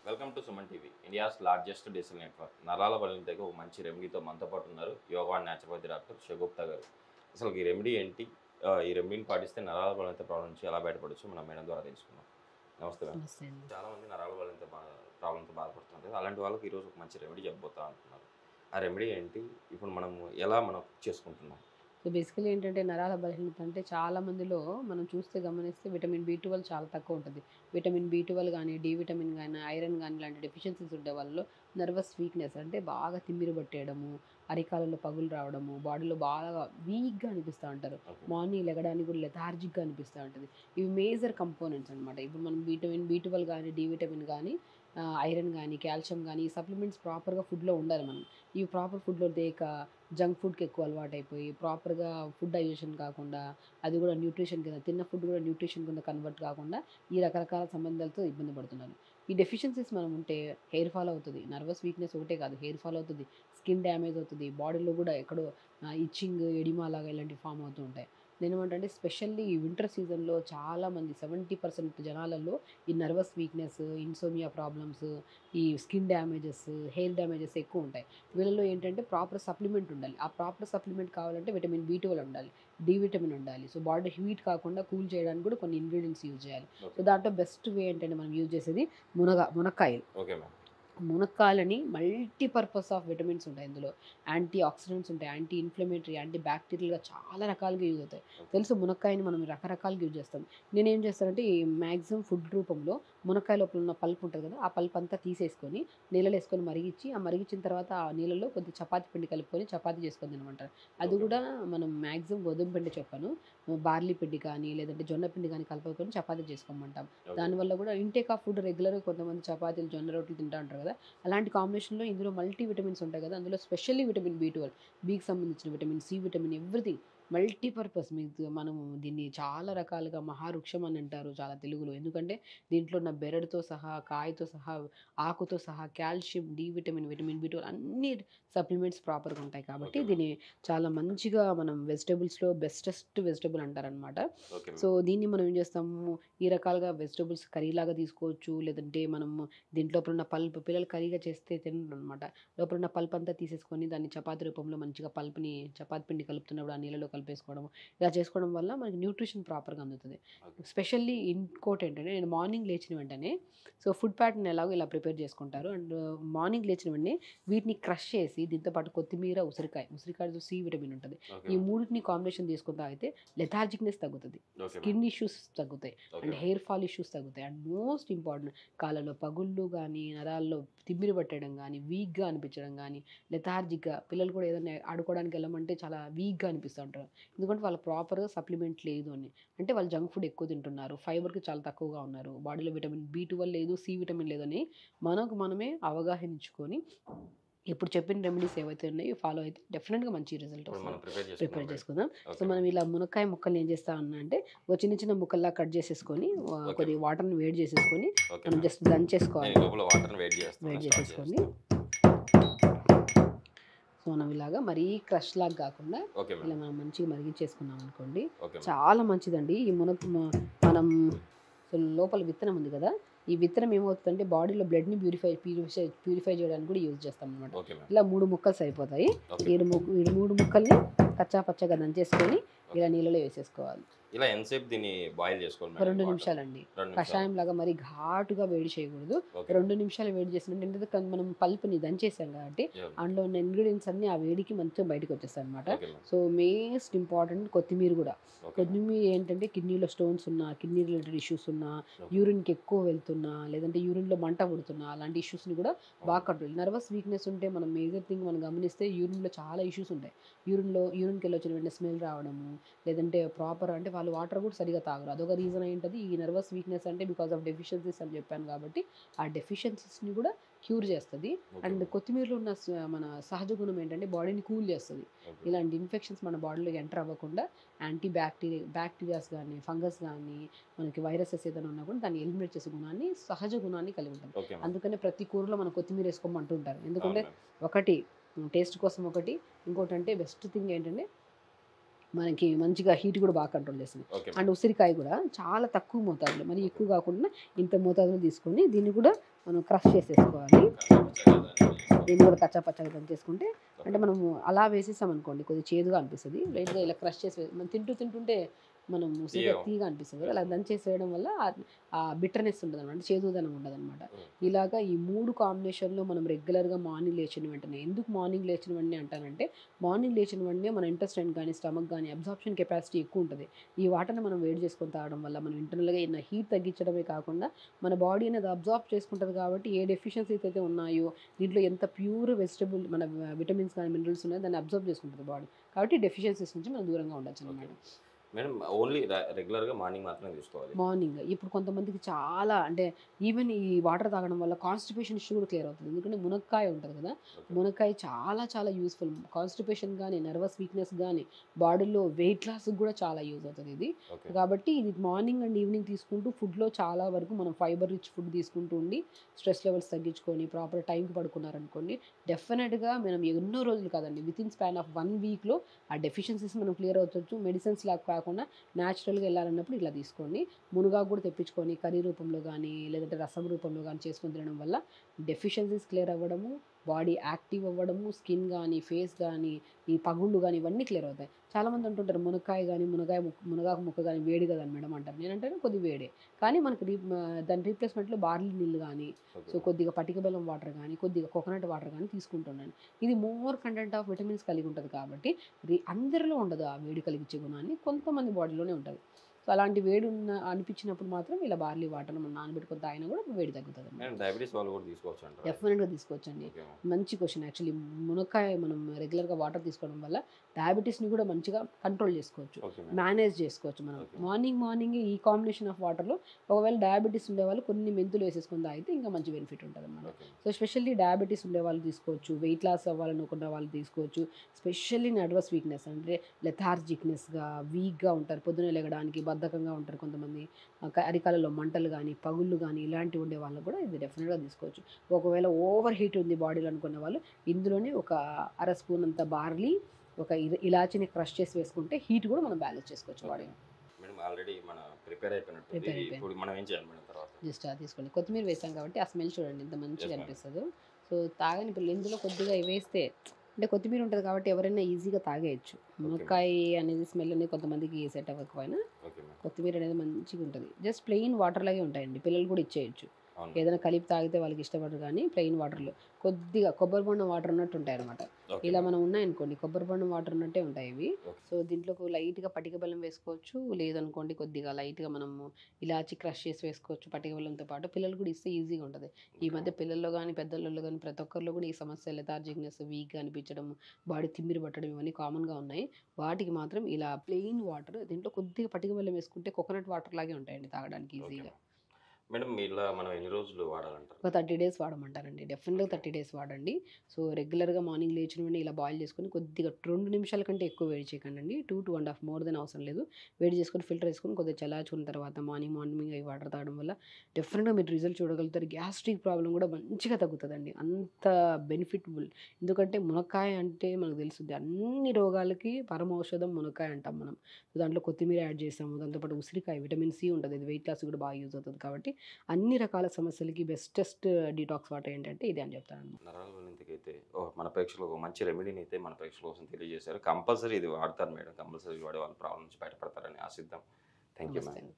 Welcome to Suman TV, India's largest digital network. నరాల బలింతకు ఒక మంచి రెమెడీతో మనతో పాటు ఉన్నారు యోగా అండ్ న్యాచురోపతి డాక్టర్ శివగుప్తా గారు. అసలు ఈ రెమెడీ ఏంటి? ఈ రెమెడీని పాటిస్తే నరాల బలింత ప్రాబ్లం నుంచి ఎలా బయటపడచ్చు మనం మేడం ద్వారా తెలుసుకుందాం. నమస్తే మేడం. నమస్తే అండి. చాలామంది నరాల బలింత ప్రాబ్లంతో బాధపడుతుంటారు. అలాంటి వాళ్ళకి ఈరోజు ఒక మంచి రెమెడీ చెప్పబోతా అంటున్నారు. ఆ రెమెడీ ఏంటి? ఇప్పుడు మనం చేసుకుంటున్నాం? సో బేసికలీ ఏంటంటే నరాల బలహీనత అంటే చాలా మందిలో మనం చూస్తే గమనిస్తే విటమిన్ బి12 చాలా తక్కువ ఉంటుంది. విటమిన్ బి12 కానీ, డి విటమిన్ కానీ, ఐరన్ కానీ ఇలాంటి డెఫిషియన్సీస్ ఉండే వాళ్ళలో నర్వస్ వీక్నెస్ అంటే బాగా తిమ్మిరి పట్టేయడము, అరికాలలో పగులు రావడము, బాడీలో బాగా వీక్గా అనిపిస్తూ ఉంటారు. మార్నింగ్ లెగడానికి కూడా లెథార్జిక్గా అనిపిస్తూ ఉంటుంది. ఇవి మేజర్ కంపోనెంట్స్ అనమాట. ఇప్పుడు మనం విటమిన్ బి12 కానీ, డి విటమిన్ కానీ, ఐరన్ కానీ, కాల్షియం కానీ ఈ సప్లిమెంట్స్ ప్రాపర్గా ఫుడ్లో ఉండాలి మనం. ఇవి ప్రాపర్ ఫుడ్లో లేక జంక్ ఫుడ్కి ఎక్కువ అలవాటైపోయి ప్రాపర్గా ఫుడ్ డైజెషన్ కాకుండా అది కూడా న్యూట్రిషన్ కింద తిన్న ఫుడ్ కూడా న్యూట్రిషన్ కింద కన్వర్ట్ కాకుండా ఈ రకరకాల సంబంధాలతో ఇబ్బంది పడుతున్నారు. ఈ డెఫిషియన్సీస్ మనం ఉంటే హెయిర్ ఫాల్ అవుతుంది. నర్వస్ వీక్నెస్ ఒకటే కాదు, హెయిర్ ఫాల్ అవుతుంది, స్కిన్ డ్యామేజ్ అవుతుంది, బాడీలో కూడా ఎక్కడో ఇచ్చింగ్ ఎడిమా లాగా ఇలాంటివి ఫామ్ అవుతూ ఉంటాయి. నేనేమంటే స్పెషల్లీ ఈ వింటర్ సీజన్లో చాలామంది 70% జనాలలో ఈ నర్వస్ వీక్నెస్, ఇన్సోమియా ప్రాబ్లమ్స్, ఈ స్కిన్ డ్యామేజెస్, హెయిర్ డ్యామేజెస్ ఎక్కువ ఉంటాయి. వీళ్ళలో ఏంటంటే ప్రాపర్ సప్లిమెంట్ ఉండాలి. ఆ ప్రాపర్ సప్లిమెంట్ కావాలంటే విటమిన్ బి12 ఉండాలి, డి విటమిన్ ఉండాలి. సో బాడీ హీట్ కాకుండా కూల్ చేయడానికి కూడా కొన్ని ఇంగ్రీడియంట్స్ యూజ్ చేయాలి. సో దాంట్లో బెస్ట్ వే ఏంటంటే మనం యూజ్ చేసేది మునక్కాయలు. Okay ma'am. మునక్కాయలని మల్టీపర్పస్ ఆఫ్ విటమిన్స్ ఉంటాయి ఇందులో. యాంటీ ఆక్సిడెంట్స్ ఉంటాయి, యాంటీ ఇన్ఫ్లమేటరీ, యాంటీ బ్యాక్టీరియల్గా చాలా రకాలుగా యూజ్ అవుతాయి. తెలుసు మునక్కాయని మనం రకరకాలుగా యూజ్ చేస్తాం. నేనేం చేస్తానంటే ఈ మ్యాక్సిమం ఫుడ్ రూపంలో మునక్కాయ లోపల ఉన్న పల్ప్ ఉంటుంది కదా, ఆ పల్ప్ అంతా తీసేసుకొని నీళ్ళలో వేసుకొని మరిగించి, ఆ మరిగించిన తర్వాత ఆ నీళ్ళలో కొద్ది చపాతీ పిండి కలుపుకొని చపాతీ చేసుకొని తినమంటారు. అది కూడా మనం మ్యాక్సిమం గోధుమ పిండి చెప్పాను, బార్లీ పిండి కానీ లేదంటే జొన్న పిండి కానీ కలుపుకొని చపాతీ చేసుకోమంటాం. దానివల్ల కూడా ఇంటేక్ ఆఫ్ ఫుడ్ రెగ్యులర్గా కొంతమంది చపాతీలు జొన్న రొట్టెలు తింటూ ఉంటారు కదా, అలాంటి కాంబినేషన్లో ఇందులో మల్టీ విటమిన్స్ ఉంటాయి కదా, అందులో స్పెషల్లీ విటమిన్ బి12, బికి సంబంధించిన vitamin C, vitamin everything multipurpose. మీకు మనము దీన్ని చాలా రకాలుగా మహావృక్షం అని అంటారు చాలా తెలుగులో. ఎందుకంటే దీంట్లో ఉన్న బెరడుతో సహా, కాయతో సహా, ఆకుతో సహా కాల్షియం, డి విటమిన్, విటమిన్ బి12 అన్ని సప్లిమెంట్స్ ప్రాపర్గా ఉంటాయి. కాబట్టి దీన్ని చాలా మంచిగా మనం వెజిటేబుల్స్లో బెస్టెస్ట్ వెజిటేబుల్ అంటారనమాట. సో దీన్ని మనం ఏం చేస్తాము, ఈ రకాలుగా వెజిటేబుల్స్ కర్రీలాగా తీసుకోవచ్చు, లేదంటే మనం దీంట్లో ఉన్న పల్ప్ పిల్లలు కర్రీగా చేస్తే తినరు అనమాట. లోపల ఉన్న పల్ప్ అంతా తీసేసుకొని దాన్ని చపాతీ రూపంలో మంచిగా పల్ప్ని చపాతీ పిండి కలుపుతున్నప్పుడు ఆ నీళ్ళలో కలిపేసుకోవడం, ఇలా చేసుకోవడం వల్ల మనకి న్యూట్రిషన్ ప్రాపర్గా అందుతుంది. స్పెషల్లీ ఇంకోటి ఏంటంటే నేను మార్నింగ్ లేచిన వెంటనే సో ఫుడ్ ప్యాటర్న్ ఎలాగో ఇలా ప్రిపేర్ చేసుకుంటారు. అండ్ మార్నింగ్ లేచిన వెంటనే వీటిని క్రష్ చేసి దీంతో పాటు కొత్తిమీర, ఉసిరికాయతో సి విటమిన్ ఉంటుంది, ఈ మూడింటిని కాంబినేషన్ తీసుకుంటా అయితే లెథార్జిక్నెస్ తగ్గుతుంది, స్కిన్ ఇష్యూస్ తగ్గుతాయి, అండ్ హెయిర్ ఫాల్ ఇష్యూస్ తగ్గుతాయి. అండ్ మోస్ట్ ఇంపార్టెంట్ కాళ్ళలో పగుళ్ళు కానీ, నరాల్లో తిమ్మిరి పట్టడం కానీ, వీక్గా అనిపించడం కానీ, లెథార్జిక్గా పిల్లలు కూడా ఏదైనా ఆడుకోవడానికి వెళ్ళమంటే చాలా వీక్గా అనిపిస్తూ ఉంటారు. ఎందుకంటే వాళ్ళు ప్రాపర్గా సప్లిమెంట్ లేదు అని, అంటే వాళ్ళు జంక్ ఫుడ్ ఎక్కువ తింటున్నారు, ఫైబర్కి చాలా తక్కువగా ఉన్నారు, బాడీలో విటమిన్ బి12 లేదు, సి విటమిన్ లేదని మనమే అవగాహనించుకొని ఇప్పుడు చెప్పిన రెమెడీస్ ఏవైతే ఉన్నాయో ఫాలో అయితే డెఫినెట్గా మంచి రిజల్ట్ వస్తుంది. ప్రిపేర్ చేసుకుందాం. సో మనం ఇలా మునక్కాయ ముక్కలు ఏం చేస్తామన్నా అంటే ఒక చిన్న చిన్న ముక్కల్లా కట్ చేసేసుకొని కొద్దిగా వాటర్ని వేడి చేసేసుకొని మనం జస్ట్ దంచేసుకోవాలి. వేడి చేసేసుకొని సో మనం ఇలాగా మరీ క్రష్ లాగా కాకుండా ఇలా మనం మంచిగా మరిగించేసుకున్నాం అనుకోండి, చాలా మంచిదండి. ఈ మనం లోపల విత్తనం ఉంది కదా, ఈ విత్తనం ఏమవుతుందంటే బాడీలో బ్లడ్ని ప్యూరిఫై చేయడానికి కూడా యూజ్ చేస్తాం అనమాట. ఇలా 3 ముక్కలు సరిపోతాయి. ఈ 3 ముక్కల్ని కచ్చా పచ్చగా దంచేసుకొని ఇలా నీళ్ళలో వేసేసుకోవాలి. ఇలా ఎంతసేపు దీన్ని బాయిల్ చేసుకోవాలి? 2 నిమిషాలండి. కషాయం లాగా మరి ఘాటుగా వేడి చేయకూడదు. 2 నిమిషాలు వేడి చేసినట్టు, ఎందుకంటే మనం పల్ప్ని దంచేసాం కాబట్టి అందులో ఉన్న ఇంగ్రీడియంట్స్ అన్ని ఆ వేడికి మంచిగా బయటకు వచ్చేస్తాయి అనమాట. సో మోస్ట్ ఇంపార్టెంట్ కొత్తిమీర కూడా. కొత్తిమీర ఏంటంటే కిడ్నీలో స్టోన్స్ ఉన్నా, కిడ్నీ రిలేటెడ్ ఇష్యూస్ ఉన్నా, యూరిన్కి ఎక్కువ వెళ్తున్నా, లేదంటే యూరిన్లో మంట పుడుతున్నా, అలాంటి ఇష్యూస్ని కూడా బాగా కంట్రోల్. నర్వస్ వీక్నెస్ ఉంటే మనం మేజర్ థింగ్ మనం గమనిస్తే యూరిన్లో చాలా ఇష్యూస్ ఉంటాయి. యూరిన్కి వెళ్ళి వచ్చిన వెంటనే స్మెల్ రావడము, లేదంటే ప్రాపర్ అంటే వాళ్ళు వాటర్ కూడా సరిగా తాగరు. అదొక రీజన్ ఏంటది, ఈ నర్వస్ వీక్నెస్ అంటే బికాస్ ఆఫ్ డెఫిషియన్సీస్ అని చెప్పాను కాబట్టి ఆ డెఫిషియన్సీస్ని కూడా క్యూర్ చేస్తుంది. అండ్ కొత్తిమీరలో ఉన్న మన సహజ గుణం ఏంటంటే బాడీని కూల్ చేస్తుంది. ఇలాంటి ఇన్ఫెక్షన్స్ మన బాడీలో ఎంటర్ అవ్వకుండా యాంటీ బ్యాక్టీరియాస్ కానీ, ఫంగస్ కానీ, మనకి వైరసెస్ ఏదైనా ఉన్నా కూడా దాన్ని ఎలిమినేట్ చేసే గుణాన్ని, సహజ గుణాన్ని కలిగి ఉంటుంది. అందుకనే ప్రతి కూరలో మనం కొత్తిమీర వేసుకోమంటూ ఉంటారు. ఎందుకంటే ఒకటి టేస్ట్ కోసం, ఒకటి ఇంకోటి అంటే బెస్ట్ థింగ్ ఏంటంటే మనకి మంచిగా హీట్ కూడా బాగా కంట్రోల్ చేస్తుంది. ఓకే అండ్ ఉసిరికాయ కూడా చాలా తక్కువ మోతాదులో, మరి ఎక్కువ కాకుండా ఇంత మోతాదులో తీసుకొని దీన్ని కూడా మనం క్రష్ చేసేసుకోవాలి. దీన్ని కూడా కచ్చా పచ్చగా దంచేసుకుంటే, అంటే మనము అలా వేసేసాం అనుకోండి కొద్దిగా చేదుగా అనిపిస్తుంది. లైట్గా ఇలా క్రష్ చేసి మనం తింటుంటే మనం ఉసిరికాయ తీగా అనిపిస్తుంది కదా, అలా దంచేసి వేయడం వల్ల ఆ బిట్టర్నెస్ ఉంటుంది అనమాట, చేదుదనం ఉండదు అనమాట. ఇలాగా ఈ 3 కాంబినేషన్లో మనం రెగ్యులర్గా మార్నింగ్ లేచిన వెంటనే, ఎందుకు మార్నింగ్ లేచిన వెంటనే అంటానంటే, మార్నింగ్ లేచిన వెంటనే మన ఇంటెస్టైన్ కానీ స్టమక్ కానీ అబ్జార్ప్షన్ కెపాసిటీ ఎక్కువ ఉంటుంది. ఈ వాటర్ని మనం వేడి చేసుకొని తాగడం వల్ల మనం ఇంటర్నల్గా ఏదైనా హీట్ తగ్గించడమే కాకుండా మన బాడీ అనేది అబ్జార్బ్ చేసుకుంటుంది. కాబట్టి ఏ డెఫిషియన్సీస్ అయితే ఉన్నాయో, దీంట్లో ఎంత ప్యూర్ వెజిటబుల్ మన విటమిన్స్ కానీ మినరల్స్ ఉన్నాయో దాన్ని అబ్జర్వ్ చేసుకుంటుంది బాడీ. కాబట్టి డెఫిషియన్సీస్ నుంచి మనం దూరంగా ఉండొచ్చు అనమాట. మేడం ఓన్లీ రెగ్యులర్గా మార్నింగ్ మాత్రమే తీసుకోవాలి. మార్నింగ్ ఇప్పుడు కొంతమందికి చాలా అంటే ఈవెన్ ఈ వాటర్ తాగడం వల్ల కాన్స్టిపేషన్ ఇష్యూ కూడా క్లియర్ అవుతుంది. ఎందుకంటే మునక్కాయ ఉంటుంది కదా, మునక్కాయ చాలా చాలా యూస్ఫుల్. కాన్స్టిపేషన్ కానీ నర్వస్ వీక్నెస్ కానీ బాడీలో వెయిట్ లాస్ కూడా చాలా యూజ్ అవుతుంది ఇది. కాబట్టి ఇది మార్నింగ్ అండ్ ఈవినింగ్ తీసుకుంటూ ఫుడ్లో చాలా వరకు మనం ఫైబర్ రిచ్ ఫుడ్ తీసుకుంటూ ఉండి స్ట్రెస్ లెవెల్స్ తగ్గించుకొని ప్రాపర్ టైంకి పడుకున్నారనుకోండి, డెఫినెట్గా మనం ఎన్నో రోజులు కాదండి, విత్ ఇన్ స్పాన్ ఆఫ్ 1 వీక్లో ఆ డెఫిషియన్సీస్ మనం క్లియర్ అవ్వచ్చు. మెడిసిన్స్ లాగా కాకుండా న్యాచురల్గా వెళ్ళాలన్నప్పుడు ఇలా తీసుకోండి. మునగాకు కూడా తెప్పించుకొని కర్రీ రూపంలో కానీ లేదంటే రసం రూపంలో కానీ చేసుకొని తినడం వల్ల డెఫిషియన్సీస్ క్లియర్ అవ్వడము, బాడీ యాక్టివ్ అవ్వడము, స్కిన్ కానీ ఫేస్ కానీ ఈ పగుళ్ళు కానీ ఇవన్నీ క్లియర్ అవుతాయి. చాలామంది అంటుంటారు మునక్కాయ కానీ మునగాకు ముక్క కానీ వేడి కదా మేడం అంటారు. నేనంటే కొద్ది వేడే, కానీ మనకు దాని రీప్లేస్మెంట్లో బార్లీ నీళ్ళు కానీ, సో కొద్దిగా పటిక బెల్లం వాటర్ కానీ కొద్దిగా కోకోనట్ వాటర్ కానీ తీసుకుంటున్నాను. ఇది మోర్ కంటెంట్ ఆఫ్ విటమిన్స్ కలిగి ఉంటుంది. కాబట్టి అందరిలో ఉండదు ఆ వేడి కలిగించే గుణాన్ని, కొంతమంది బాడీలోనే ఉంటుంది. సో అలాంటి వేడి అనిపించినప్పుడు మాత్రం ఇలా బార్లీ వాటర్ మనం నానబెట్టుకొని తాగినా కూడా వేడి తగ్గుతుంది. డయాబెటీస్ వాళ్ళు కూడా తీసుకోవచ్చు అంటారు. డెఫినెట్గా తీసుకోవచ్చండి. మంచి క్వశ్చన్. యాక్చువల్లీ మునక్కాయ మనం రెగ్యులర్గా వాటర్ తీసుకోవడం వల్ల డయాబెటీస్ని కూడా మంచిగా కంట్రోల్ చేసుకోవచ్చు, మేనేజ్ చేసుకోవచ్చు. మనం మార్నింగ్ ఈ కాంబినేషన్ ఆఫ్ వాటర్లో ఒకవేళ డయాబెటీస్ ఉండేవాళ్ళు కొన్ని మెంతులు వేసేసుకొని తాగితే ఇంకా మంచి బెనిఫిట్ ఉంటుంది అన్నమాట. సో స్పెషల్లీ డయాబెటీస్ ఉండే వాళ్ళు తీసుకోవచ్చు, వెయిట్ లాస్ అవ్వాలనుకున్న వాళ్ళు తీసుకోవచ్చు. స్పెషల్లీ నర్వస్ వీక్నెస్ అంటే లెథార్జిక్నెస్గా వీక్గా ఉంటారు, పొద్దున లేగడానికి బద్ధకంగా ఉంటారు కొంతమంది, అరికాలలో మంటలు కానీ పగుళ్ళు కానీ ఇలాంటివి ఉండే వాళ్ళు కూడా ఇది డెఫినెట్గా తీసుకోవచ్చు. ఒకవేళ ఓవర్ హీట్ ఉంది బాడీలో అనుకునే వాళ్ళు ఇందులోనే ఒక అర స్పూన్ అంత బార్లీ, ఒక ఇలాచిని క్రష్ చేసి వేసుకుంటే హీట్ కూడా మనం బ్యాలెన్స్ చేసుకోవచ్చు బాడీలో. మేడం ఆల్రెడీ మన ప్రిపేర్ అయిపోయినట్టు ఇప్పుడు మనం ఏం చేయాలి మేడం తర్వాత? జస్ట్ తీసుకోండి. కొత్తిమీర వేసాం కాబట్టి ఆ స్మెల్ చూడండి ఎంత మంచిగా అనిపిస్తుందో. సో తాగని పిల్లలు ఇందులో కొద్దిగా వేస్తే, అంటే కొత్తిమీర ఉంటుంది కాబట్టి ఎవరైనా ఈజీగా తాగేయచ్చు. మునక్కాయ అనేది స్మెల్ అనేది కొంతమందికి సెట్ అవ్వకపోయినా కొత్తిమీర అనేది మంచిగా ఉంటుంది. జస్ట్ ప్లెయిన్ వాటర్ లాగే ఉంటాయండి, పిల్లలు కూడా ఇచ్చేయచ్చు. ఏదైనా కలిపి తాగితే వాళ్ళకి ఇష్టపడరు, కానీ ప్లెయిన్ వాటర్లో కొద్దిగా కొబ్బరి బొండం వాటర్ ఉన్నట్టు ఉంటాయి అనమాట. ఇలా మనం ఉన్నాయనుకోండి కొబ్బరి బొండం వాటర్ ఉన్నట్టే ఉంటాయి ఇవి. సో దీంట్లో లైట్గా పటిక బెల్లం వేసుకోవచ్చు, లేదనుకోండి కొద్దిగా లైట్గా మనము ఇలాచి క్రష్ చేసి వేసుకోవచ్చు పటిక బెల్లంతో పాటు. పిల్లలు కూడా ఇస్తే ఈజీగా ఉంటుంది. ఈ మధ్య పిల్లల్లో కానీ పెద్దల్లో కానీ ప్రతి ఒక్కరిలో కూడా ఈ సమస్య లెథార్జిక్నెస్, వీక్గా అనిపించడం, బాడీ తిమ్మిరి పట్టడం ఇవన్నీ కామన్గా ఉన్నాయి. వాటికి మాత్రం ఇలా ప్లెయిన్ వాటర్, దీంట్లో కొద్దిగా పటిక బెల్లం వేసుకుంటే కోకోనట్ వాటర్ లాగే ఉంటాయండి తాగడానికి ఈజీగా. మేడం ఇలా మనం ఎన్ని రోజులు వాడాలంటారు? ఒక 30 డేస్ వాడమంటారండి. డెఫినెట్గా 30 డేస్ వాడండి. సో రెగ్యులర్గా మార్నింగ్ లేచిన వెంటనే ఇలా బాయిల్ చేసుకొని కొద్దిగా 2 నిమిషాల కంటే ఎక్కువ వేడి చేయకండి. 2 to 1.5 మోర్ దెన్ అవసరం లేదు. వేడి చేసుకొని ఫిల్టర్ చేసుకొని కొద్దిగా చల్లార్చుకున్న తర్వాత మార్నింగ్ అవి వాటర్ తాగడం వల్ల డెఫినెట్గా మీరు రిజల్ట్ చూడగలుగుతారు. గ్యాస్ట్రిక్ ప్రాబ్లం కూడా మంచిగా తగ్గుతుందండి, అంత బెనిఫిట్ఫుల్. ఎందుకంటే మునక్కాయ అంటే మనకు తెలుస్తుంది అన్ని రోగాలకి పరమ ఔషధం మునక్కాయ అంటాం మనం. దాంట్లో కొత్తిమీర యాడ్ చేసాము, దాంతోపాటు ఉసిరికాయ విటమిన్ సి ఉంటుంది, ఇది వెయిట్ లాస్ కూడా బాగా యూజ్ అవుతుంది. కాబట్టి అన్ని రకాల సమస్యలకి బెస్టెస్ట్ డీటాక్స్ వాటర్ ఏంటంటే ఇది అని చెప్తాను. నరాల అయితే మన ప్రేక్షకులకు ఒక మంచి రెమెడీని అయితే మన ప్రేక్షకుల కోసం తెలియజేశారు. కంపల్సరీ ఇది వాడతారు మేడం, కంపల్సరీ వాడే వాళ్ళ ప్రాబ్లం నుంచి బయటపడతారని ఆశిద్దాం. Thank you madam.